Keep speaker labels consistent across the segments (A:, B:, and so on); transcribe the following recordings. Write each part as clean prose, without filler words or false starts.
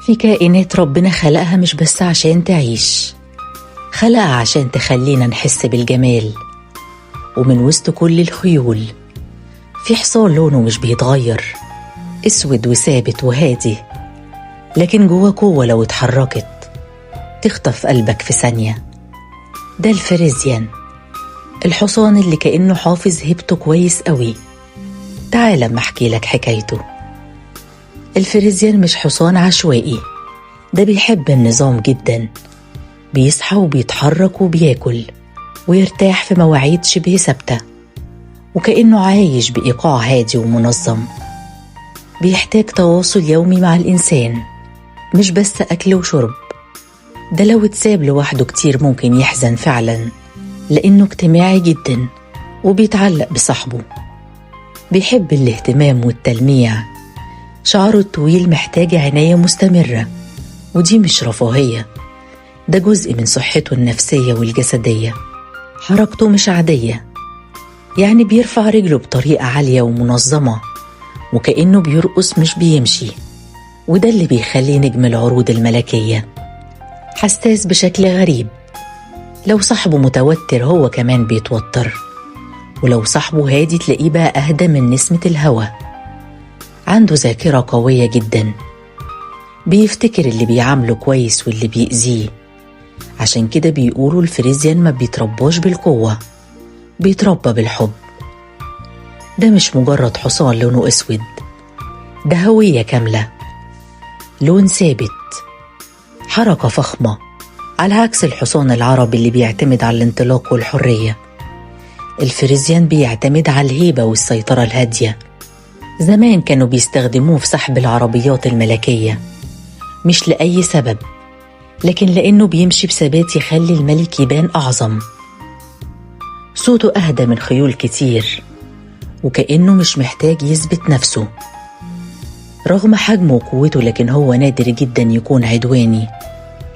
A: في كائنات ربنا خلقها مش بس عشان تعيش، خلقها عشان تخلينا نحس بالجمال. ومن وسط كل الخيول في حصان لونه مش بيتغير، اسود وثابت وهادي، لكن جوه قوة لو اتحركت تخطف قلبك في ثانية. ده الفريزيان، الحصان اللي كأنه حافظ هيبته كويس قوي. تعال اما احكي لك حكايته. الفريزيان مش حصان عشوائي، ده بيحب النظام جدا، بيصحى وبيتحرك وبياكل ويرتاح في مواعيد شبه ثابتة، وكأنه عايش بإيقاع هادي ومنظم. بيحتاج تواصل يومي مع الإنسان، مش بس أكل وشرب. ده لو اتساب لوحده كتير ممكن يحزن فعلا، لأنه اجتماعي جدا وبيتعلق بصاحبه. بيحب الاهتمام والتلميع، شعره الطويل محتاج عناية مستمرة، ودي مش رفاهية، ده جزء من صحته النفسية والجسدية. حركته مش عادية، يعني بيرفع رجله بطريقة عالية ومنظمة، وكأنه بيرقص مش بيمشي، وده اللي بيخليه نجم العروض الملكية. حساس بشكل غريب، لو صاحبه متوتر هو كمان بيتوتر، ولو صاحبه هادي تلاقيه بقى أهدى من نسمة الهوا. عنده ذاكرة قوية جدا، بيفتكر اللي بيعامله كويس واللي بيأذيه. عشان كده بيقولوا الفريزيان ما بيترباش بالقوة، بيتربى بالحب. ده مش مجرد حصان لونه أسود، ده هوية كاملة، لون ثابت، حركة فخمة، على عكس الحصان العربي اللي بيعتمد على الانطلاق والحرية. الفريزيان بيعتمد على الهيبة والسيطرة الهادية. زمان كانوا بيستخدموه في سحب العربيات الملكية، مش لأي سبب، لكن لأنه بيمشي بثبات يخلي الملك يبان أعظم. صوته أهدى من خيول كتير، وكأنه مش محتاج يثبت نفسه. رغم حجمه وقوته لكن هو نادر جدا يكون عدواني.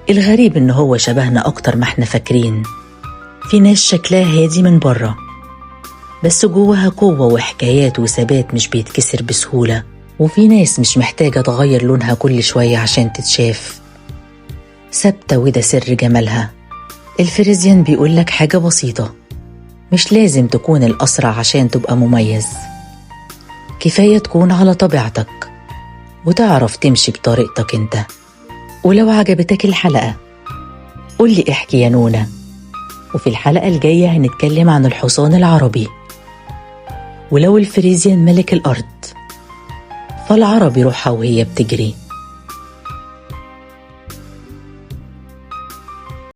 A: الغريب إنه هو شبهنا أكتر ما احنا فاكرين. في ناس شكلها هادي من بره، بس جواها قوة وحكايات وثبات مش بيتكسر بسهولة. وفي ناس مش محتاجة تغير لونها كل شوية عشان تتشاف، ثابتة، وده سر جمالها. الفريزيان بيقولك حاجة بسيطة، مش لازم تكون الأسرع عشان تبقى مميز، كفاية تكون على طبيعتك وتعرف تمشي بطريقتك انت. ولو عجبتك الحلقة قولي احكي يا نونا، وفي الحلقة الجاية هنتكلم عن الحصان العربي. ولو الفريزيان ملك الأرض، فالعربي روحها وهي بتجري.